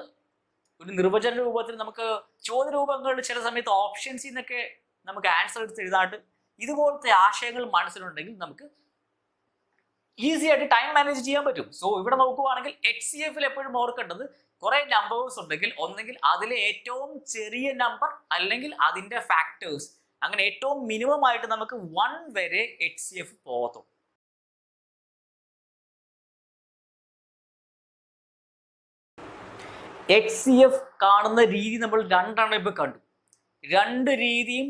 ഒരു നിർവചന രൂപത്തിൽ, നമുക്ക് ചോദ്യ രൂപങ്ങളിൽ ചില സമയത്ത് ഓപ്ഷൻസിൽ നിന്നൊക്കെ നമുക്ക് ആൻസർ എടുത്ത് എഴുതാണ്ട് ഇതുപോലത്തെ ആശയങ്ങൾ മനസ്സിലുണ്ടെങ്കിൽ നമുക്ക് ഈസി ആയിട്ട് ടൈം മാനേജ് ചെയ്യാൻ പറ്റും. സോ ഇവിടെ നോക്കുവാണെങ്കിൽ HCFൽ എപ്പോഴും ഓർക്കേണ്ടത് കുറെ നമ്പേഴ്സ് ഉണ്ടെങ്കിൽ ഒന്നെങ്കിൽ അതിലെ ഏറ്റവും ചെറിയ നമ്പർ അല്ലെങ്കിൽ അതിന്റെ ഫാക്ടേഴ്സ്, അങ്ങനെ ഏറ്റവും മിനിമം ആയിട്ട് നമുക്ക് 1 വരെ HCF പോകത്തും. HCF കാണുന്ന രീതി നമ്മൾ 2 ഇപ്പൊ കണ്ടു. 2 രീതിയും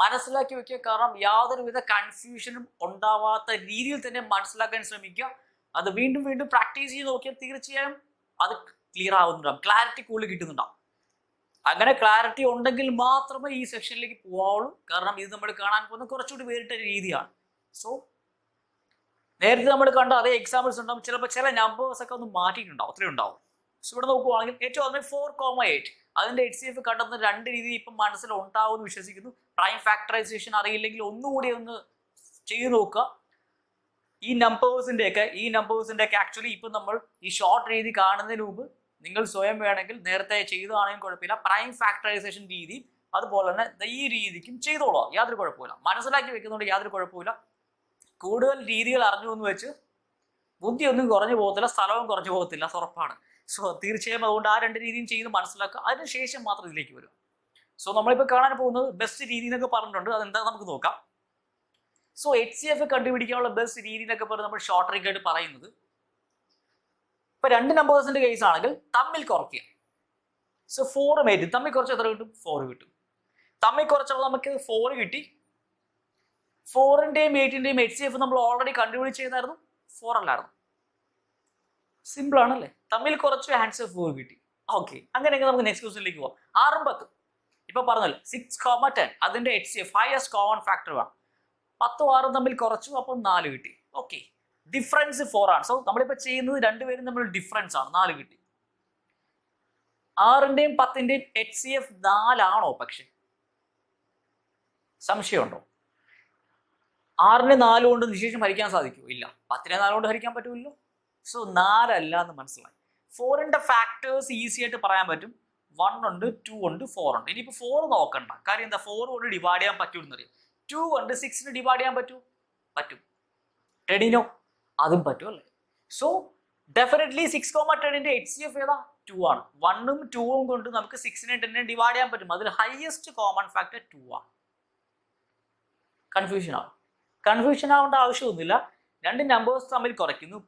മനസ്സിലാക്കി വെക്കുക, കാരണം യാതൊരുവിധ കൺഫ്യൂഷനും ഉണ്ടാവാത്ത രീതിയിൽ തന്നെ മനസ്സിലാക്കാൻ ശ്രമിക്കുക. അത് വീണ്ടും വീണ്ടും പ്രാക്ടീസ് ചെയ്ത് നോക്കിയാൽ തീർച്ചയായും അത് ക്ലിയർ ആവുന്നുണ്ടാവും, ക്ലാരിറ്റി കൂടുതൽ കിട്ടുന്നുണ്ടാവും. അങ്ങനെ ക്ലാരിറ്റി ഉണ്ടെങ്കിൽ മാത്രമേ ഈ സെക്ഷനിലേക്ക് പോവാവുള്ളൂ, കാരണം ഇത് നമ്മൾ കാണാൻ പോകുന്ന കുറച്ചുകൂടി വേറിട്ട രീതിയാണ്. സോ നേരത്തെ നമ്മൾ കണ്ട അതേ എക്സാമ്പിൾസ് ഉണ്ടാവും, ചിലപ്പോൾ ചില നമ്പേഴ്സ് ഒക്കെ ഒന്ന് മാറ്റിയിട്ടുണ്ടാവും, അത്രയും ഉണ്ടാവും. സോ ഇവിടെ നോക്കുവാണെങ്കിൽ ഏറ്റവും ആദ്യം 4,8 അതിന്റെ HCF കണ്ടെത്തുന്ന 2 രീതി ഇപ്പം മനസ്സിൽ ഉണ്ടാവും എന്ന് വിശ്വസിക്കുന്നു. പ്രൈം ഫാക്ടറൈസേഷൻ അറിയില്ലെങ്കിൽ ഒന്നുകൂടി ഒന്ന് ചെയ്തു നോക്കുക. ഈ നമ്പേഴ്സിന്റെ ഒക്കെ ആക്ച്വലി ഇപ്പം നമ്മൾ ഈ ഷോർട്ട് രീതി കാണുന്നതിന് മുമ്പ് നിങ്ങൾ സ്വയം വേണമെങ്കിൽ നേരത്തെ ചെയ്തതാണെങ്കിലും കുഴപ്പമില്ല, പ്രൈം ഫാക്ടറൈസേഷൻ രീതി അതുപോലെ തന്നെ ഈ രീതിക്കും ചെയ്തോളാം, യാതൊരു കുഴപ്പമില്ല. മനസ്സിലാക്കി വെക്കുന്നതുകൊണ്ട് യാതൊരു കുഴപ്പമില്ല. കൂടുതൽ രീതികൾ അറിഞ്ഞു എന്ന് വെച്ച് ബുദ്ധിയൊന്നും കുറഞ്ഞു പോകത്തില്ല, സ്ഥലവും കുറഞ്ഞു പോകത്തില്ല, ഉറപ്പാണ്. സോ തീർച്ചയായും അതുകൊണ്ട് ആ 2 രീതിയും ചെയ്ത് മനസ്സിലാക്കുക, അതിനുശേഷം മാത്രം ഇതിലേക്ക് വരും. സോ നമ്മളിപ്പോൾ കാണാൻ പോകുന്നത് ബെസ്റ്റ് രീതി എന്നൊക്കെ പറഞ്ഞിട്ടുണ്ട്, അതെന്താ നമുക്ക് നോക്കാം. സോ HCF കണ്ടുപിടിക്കാനുള്ള ബെസ്റ്റ് രീതി എന്നൊക്കെ പറഞ്ഞ് നമ്മൾ ഷോർട്ട് ട്രിക്ക് ആയിട്ട് പറയുന്നത്, ഇപ്പൊ 2 നമ്പേഴ്സിന്റെ കേസ് ആണെങ്കിൽ തമ്മിൽ കുറയ്ക്കുക. സോ 4ഉം 8 തമ്മിൽ കുറച്ച് എത്ര കിട്ടും? 4 കിട്ടും. തമ്മിൽ കുറച്ചപ്പോൾ നമുക്ക് 4 കിട്ടി. 4ന്റെയും 8ന്റെയും HCF നമ്മൾ ഓൾറെഡി കണ്ടുപിടിച്ചതായിരുന്നു, 4 അല്ലായിരുന്നു. സിമ്പിൾ ആണല്ലേ? തമ്മിൽ കുറച്ച് ആൻസർ 4 കിട്ടി. ഓക്കെ, അങ്ങനെയെങ്കിൽ നമുക്ക് നെക്സ്റ്റ് ക്വസ്റ്റ്യനിലേക്ക് പോവാം. 6ഉം 10 ഇപ്പൊ പറഞ്ഞല്ലോ 6,10 അതിന്റെ HCF ഹയസ്റ്റ് കോമൺ ഫാക്ടർ ആണ്. 10ഉം 6ഉം തമ്മിൽ കുറച്ചു, അപ്പം 4 കിട്ടി. ഓക്കെ, ഡിഫറൻസ് 4 ആണ്. സോ നമ്മളിപ്പോ ചെയ്യുന്നത് രണ്ടുപേരും തമ്മിൽ ഡിഫറൻസ് ആണ്, 4 കിട്ടി. 6ന്റെയും 10ന്റെയും HCF 4 ആണോ? പക്ഷെ സംശയമുണ്ടോ? 6നെ 4 കൊണ്ട് നിശേഷം ഹരിക്കാൻ സാധിക്കുമോ? ഇല്ല. 10നെ 4 കൊണ്ട് ഹരിക്കാൻ പറ്റുമല്ലോ. സോ 4 അല്ല എന്ന് മനസ്സിലായി. 4ന്റെ ഫാക്ടേഴ്സ് ഈസി ആയിട്ട് പറയാൻ പറ്റും. 1 ഉണ്ട്, 2 ഉണ്ട്, 4 ഉണ്ട്. ഇനിയിപ്പോ 4 നോക്കണ്ട, കാര്യം എന്താ? 4 കൊണ്ട് ഡിവൈഡ് ചെയ്യാൻ പറ്റൂന്നറിയാം. 2 കൊണ്ട് 6ന് ഡിവൈഡ് ചെയ്യാൻ പറ്റും. 10നോ അതും പറ്റും അല്ലേ? സോ ഡെഫിനറ്റ്ലി 6,10ന്റെ HCF ഏതാ? 2 ആണ്. 1ഉം 2ഉം കൊണ്ട് നമുക്ക് 6നെ 10നെ ഡിവൈഡ് ചെയ്യാൻ പറ്റും. അതിൽ ഹയസ്റ്റ് കോമൺ ഫാക്ടർ 2 ആണ്. കൺഫ്യൂഷൻ ആവേണ്ട ആവശ്യമൊന്നുമില്ല. 2 നമ്പേഴ്സ് തമ്മിൽ കുറയ്ക്കുന്നു.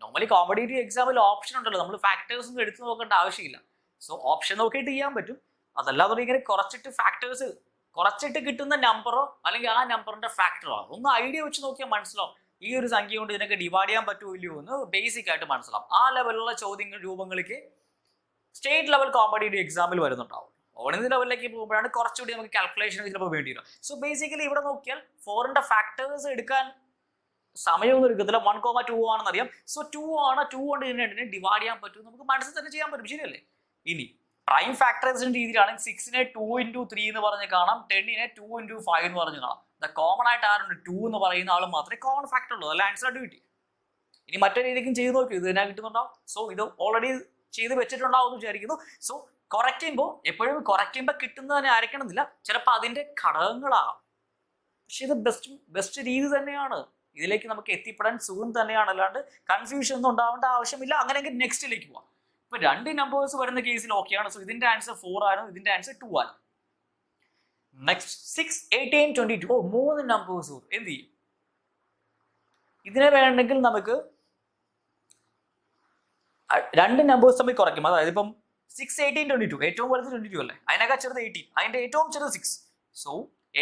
നോർമലി കോമ്പറ്റേറ്റീവ് എക്സാമിൽ ഓപ്ഷൻ ഉണ്ടല്ലോ, നമ്മൾ ഫാക്ടേഴ്സ് ഒന്നും എടുത്തു നോക്കേണ്ട ആവശ്യമില്ല. സോ ഓപ്ഷൻ നോക്കിയിട്ട് ചെയ്യാൻ പറ്റും. അതല്ലാതെ ഇങ്ങനെ കുറച്ചിട്ട് ഫാക്ടേഴ്സ് കുറച്ചിട്ട് കിട്ടുന്ന നമ്പറോ അല്ലെങ്കിൽ ആ നമ്പറിന്റെ ഫാക്ടറോ ഒന്ന് ഐഡിയ വെച്ച് നോക്കിയാൽ മനസ്സിലാവും ഈ ഒരു സംഖ്യ കൊണ്ട് ഇതിനൊക്കെ ഡിവൈഡ് ചെയ്യാൻ പറ്റുമോ ഇല്ലയോ എന്ന് ബേസിക് ആയിട്ട് മനസ്സിലാവും. ആ ലെവലിലുള്ള ചോദ്യങ്ങൾ രൂപങ്ങൾക്ക് സ്റ്റേറ്റ് ലെവൽ കോമ്പറ്റേറ്റീവ് എക്സാമിൽ വരുന്നുണ്ടാവും. ഓണിന്റെ ലെവലിലേക്ക് പോകുമ്പോഴാണ് കുറച്ചുകൂടി നമുക്ക് കാൽക്കുലേഷൻ ചിലപ്പോൾ വേണ്ടി വരും. സോ ബേസിക്കലി ഇവിടെ നോക്കിയാൽ 4ന്റെ ഫാക്ടേഴ്സ് എടുക്കാൻ സമയമൊന്നും എടുക്കത്തില്ല. 1,2 ആണെന്ന് അറിയാം. സോ 2 ആണ്, 2 കൊണ്ട് ഇതിനെ ഡിവൈഡ് ചെയ്യാൻ പറ്റും, നമുക്ക് മനസ്സിൽ തന്നെ ചെയ്യാൻ പറ്റും, ശരിയല്ലേ? ഇനി പ്രൈം ഫാക്ടറൈസേഷൻ രീതിയിലാണെങ്കിൽ 6നെ 2 into 3 എന്ന് പറഞ്ഞ് കാണാം, 10നെ 2 into 5 എന്ന് പറഞ്ഞ് കാണാം. കോമൺ ആയിട്ട് ആരുണ്ട്? 2 എന്ന് പറയുന്ന ആൾ മാത്രമേ കോമൺ ഫാക്ടർ ഉള്ളൂ, അല്ല ആൻസർ ആയിട്ട് കിട്ടി. ഇനി മറ്റേ രീതിക്കും ചെയ്ത് നോക്കി, ഇത് തന്നെ കിട്ടുന്നുണ്ടാവും. സോ ഇത് ഓൾറെഡി ചെയ്ത് വെച്ചിട്ടുണ്ടാവും എന്ന് വിചാരിക്കുന്നു. സോ എപ്പോഴും കുറയ്ക്കുമ്പോൾ കിട്ടുന്നത് തന്നെ ആയിരിക്കണമെന്നില്ല, ചിലപ്പോൾ അതിന്റെ ഘടകങ്ങളാകാം. പക്ഷെ ഇത് ബെസ്റ്റ് രീതി തന്നെയാണ്, ഇതിലേക്ക് നമുക്ക് എത്തിപ്പെടാൻ സുഖം തന്നെയാണ്, അല്ലാണ്ട് കൺഫ്യൂഷൻ ഒന്നും ഉണ്ടാവേണ്ട ആവശ്യമില്ല. അങ്ങനെയെങ്കിൽ നെക്സ്റ്റിലേക്ക് പോവാം. ഇപ്പൊ 2 നമ്പേഴ്സ് വരുന്ന കേസിൽ ഓക്കെയാണ്. സോ ഇതിന്റെ ആൻസർ 4 ആണ്, ഇതിന്റെ ആൻസർ 2 ആണ്. നെക്സ്റ്റ് 6, 18, 22. മൂന്ന് നമ്പേഴ്സ് എന്ത് ചെയ്യും? ഇതിനെ വേണമെങ്കിൽ നമുക്ക് രണ്ട് നമ്പേഴ്സ് തമ്മിൽ കുറയ്ക്കും. അതായത് ഇപ്പം 6, 18, 22 ഏറ്റവും വലുത് 22 അല്ലേ, അതിനേക്കാൾ ചെറുത് 18, അതിന്റെ ഏറ്റവും ചെറുത് 6. സോ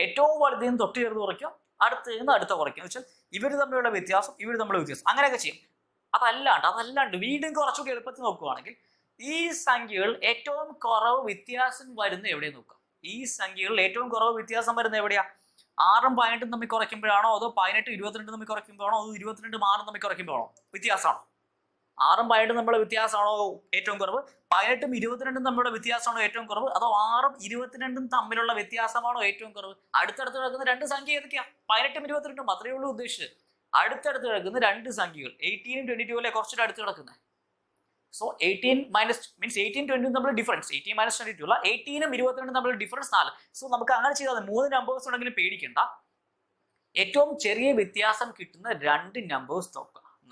ഏറ്റവും വലുതിൽ നിന്ന് തൊട്ട് ചെറുത് കുറയ്ക്കും, അടുത്ത് നിന്ന് അടുത്ത കുറയ്ക്കും. എന്ന് വെച്ചാൽ ഇവർ തമ്മിലുള്ള വ്യത്യാസം, ഇവർ തമ്മിലുള്ള വ്യത്യാസം, അങ്ങനെയൊക്കെ ചെയ്യും. അതല്ലാണ്ട് വീണ്ടും കുറച്ചുകൂടി എളുപ്പത്തിൽ നോക്കുകയാണെങ്കിൽ ഈ സംഖ്യകൾ ഏറ്റവും കുറവ് വ്യത്യാസം വരുന്ന എവിടെ നോക്കാം. ഈ സംഖ്യകളിൽ ഏറ്റവും കുറവ് വ്യത്യാസം വരുന്ന എവിടെയാ? 6ഉം 18ഉം തമ്മിൽ കുറയ്ക്കുമ്പോഴാണോ, അതോ 18, 22 തമ്മിൽ കുറയ്ക്കുമ്പോഴാണോ, അതോ 22, 6 തമ്മിൽ കുറയ്ക്കുമ്പോഴാണോ വ്യത്യാസമാണോ? 6ഉം 18ഉം തമ്മിലുള്ള വ്യത്യാസമാണോ ഏറ്റവും കുറവ്? 18ഉം 22ഉം തമ്മിലുള്ള വ്യത്യാസമാണോ ഏറ്റവും കുറവ്? അതോ 6ഉം 22ഉം തമ്മിലുള്ള വ്യത്യാസമാണോ ഏറ്റവും കുറവ്? അടുത്തടുത്ത് കിടക്കുന്ന രണ്ട് സംഖ്യ ഏതൊക്കെയാ? 18ഉം 22ഉം. അത്രയേ ഉള്ളൂ ഉദ്ദേശിച്ചത്. അടുത്തടുത്ത് കിടക്കുന്ന രണ്ട് സംഖ്യകൾ 18ഉം 22 അല്ലേ കുറച്ചുകൂടെ അടുത്ത് കിടക്കുന്നത്. സോ 18 മൈനസ് മീൻസ് 18, 20 തമ്മിൽ ഡിഫറൻസ് 18 മൈനസ് 22 അല്ല, 18ഉം 22ഉം തമ്മിൽ ഡിഫറൻസ് 4. സോ നമുക്ക് അങ്ങനെ ചെയ്താൽ മൂന്ന് നമ്പേഴ്സ് ഉണ്ടെങ്കിലും പേടിക്കണ്ട. ഏറ്റവും ചെറിയ വ്യത്യാസം കിട്ടുന്ന രണ്ട് നമ്പേഴ്സ്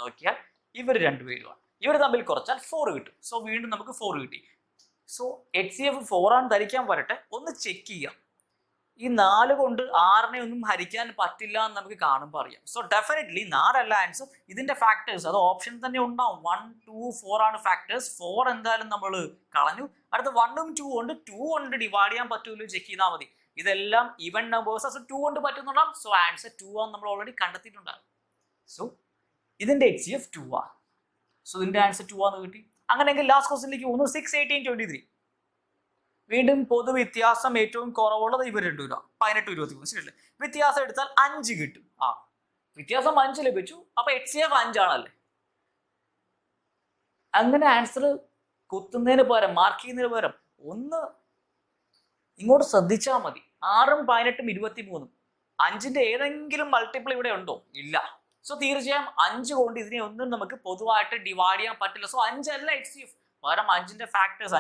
നോക്കിയാൽ ഇവർ രണ്ടുപേരുമാണ്. ഇവർ തമ്മിൽ കുറച്ചാൽ 4 കിട്ടും. സോ വീണ്ടും നമുക്ക് 4 കിട്ടി. സോ HCF 4 ആണ് ധരിക്കാൻ വരട്ടെ. ഒന്ന് ചെക്ക് ചെയ്യാം. ഈ 4 കൊണ്ട് 6നെ ഒന്നും ഹരിക്കാൻ പറ്റില്ല എന്ന് നമുക്ക് കാണുമ്പോൾ അറിയാം. സോ ഡെഫിനറ്റ്ലി 4 അല്ല ആൻസർ. ഇതിന്റെ ഫാക്ടേഴ്സ് അത് ഓപ്ഷൻ തന്നെ ഉണ്ടാവും. 1, 2, 4 ആണ് ഫാക്ടേഴ്സ്. 4 എന്തായാലും നമ്മൾ കളഞ്ഞു. അടുത്ത 1ഉം 2 കൊണ്ട് 2 കൊണ്ട് ഡിവൈഡ് ചെയ്യാൻ പറ്റുമല്ലോ ചെക്ക് ചെയ്താൽ മതി. ഇതെല്ലാം ഈവൻ നമ്പേഴ്സ്. സോ 2 കൊണ്ട് പറ്റുന്നുണ്ടാവും. സോ ആൻസർ 2 ആണ് നമ്മൾ ഓൾറെഡി കണ്ടെത്തിയിട്ടുണ്ടാകും. സോ ഇതിന്റെ HCF 2 ആണ്. സോ ഇതിന്റെ ആൻസർ 2 ആണെന്ന് കിട്ടി. അങ്ങനെയെങ്കിൽ ലാസ്റ്റ് ക്വസ്റ്റ്യനിലേക്ക് പോകുന്നു. 6, 18, 23. വീണ്ടും പൊതു വ്യത്യാസം ഏറ്റവും കുറവുള്ളത് ഇവർ രണ്ടുപേരും 18, 23. ശരിയല്ലേ? വ്യത്യാസം എടുത്താൽ 5 കിട്ടും. വ്യത്യാസം 5 ലഭിച്ചു. അപ്പൊ HCF 5 ആണല്ലേ. അങ്ങനെ ആൻസർ കുത്തുന്നതിന് പകരം, മാർക്ക് ചെയ്യുന്നതിന് പകരം ഒന്ന് ഇങ്ങോട്ട് ശ്രദ്ധിച്ചാൽ മതി. 6ഉം 18ഉം 23. 5ന്റെ ഏതെങ്കിലും മൾട്ടിപ്പിൾ ഇവിടെ ഉണ്ടോ? ഇല്ല. സോ തീർച്ചയായും 5 കൊണ്ട് ഇതിനെ ഒന്നും നമുക്ക് പൊതുവായിട്ട് ഡിവൈഡ് ചെയ്യാൻ പറ്റില്ല. സോ 5 അല്ല HCF. പകരം 5ന്റെ ഫാക്ടേഴ്സ്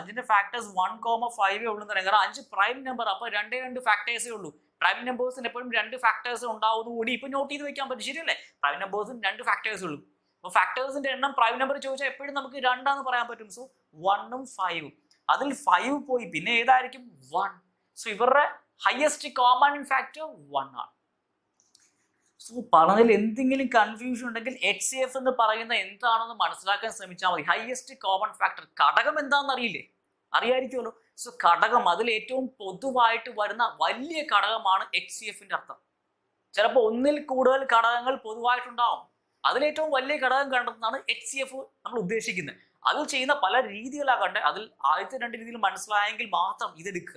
1,5 ഉള്ളൂ എന്ന് പറയാം. കാരണം 5 പ്രൈം നമ്പർ. അപ്പൊ 2 ഫാക്ടേഴ്സേ ഉള്ളൂ. പ്രൈം നമ്പേഴ്സിന് എപ്പോഴും 2 ഫാക്ടേഴ്സ് ഉണ്ടാവുന്ന കൂടി ഇപ്പൊ നോട്ട് ചെയ്ത് വെക്കാൻ പറ്റും. ശരിയല്ലേ? പ്രൈം നമ്പേഴ്സിന് 2 ഫാക്ടേഴ്സ് ഉള്ളൂ. അപ്പൊ ഫാക്ടേഴ്സിന്റെ എണ്ണം പ്രൈം നമ്പർ ചോദിച്ചാൽ എപ്പോഴും നമുക്ക് 2 പറയാൻ പറ്റും. സോ 1ഉം 5ഉം. അതിൽ 5 പോയി പിന്നെ ഏതായിരിക്കും? 1. സോ ഇവരുടെ ഹയസ്റ്റ് കോമൺ ഫാക്ടർ 1 ആണ്. സോ പറഞ്ഞതിൽ എന്തെങ്കിലും കൺഫ്യൂഷൻ ഉണ്ടെങ്കിൽ HCF എന്ന് പറയുന്ന എന്താണെന്ന് മനസ്സിലാക്കാൻ ശ്രമിച്ചാൽ മതി. ഹയസ്റ്റ് കോമൺ ഫാക്ടർ ഘടകം എന്താണെന്ന് അറിയില്ലേ? അറിയായിരിക്കുമല്ലോ. സോ ഘടകം, അതിൽ ഏറ്റവും പൊതുവായിട്ട് വരുന്ന വലിയ ഘടകമാണ് HCFന്റെ അർത്ഥം. ചിലപ്പോൾ ഒന്നിൽ കൂടുതൽ ഘടകങ്ങൾ പൊതുവായിട്ടുണ്ടാവും. അതിലേറ്റവും വലിയ ഘടകം കണ്ടെത്തുന്നതാണ് HCF നമ്മൾ ഉദ്ദേശിക്കുന്നത്. അതിൽ ചെയ്യുന്ന പല രീതികളാകട്ടെ, അതിൽ ആദ്യത്തെ 2 രീതിയിൽ മനസ്സിലായെങ്കിൽ മാത്രം ഇതെടുക്കുക.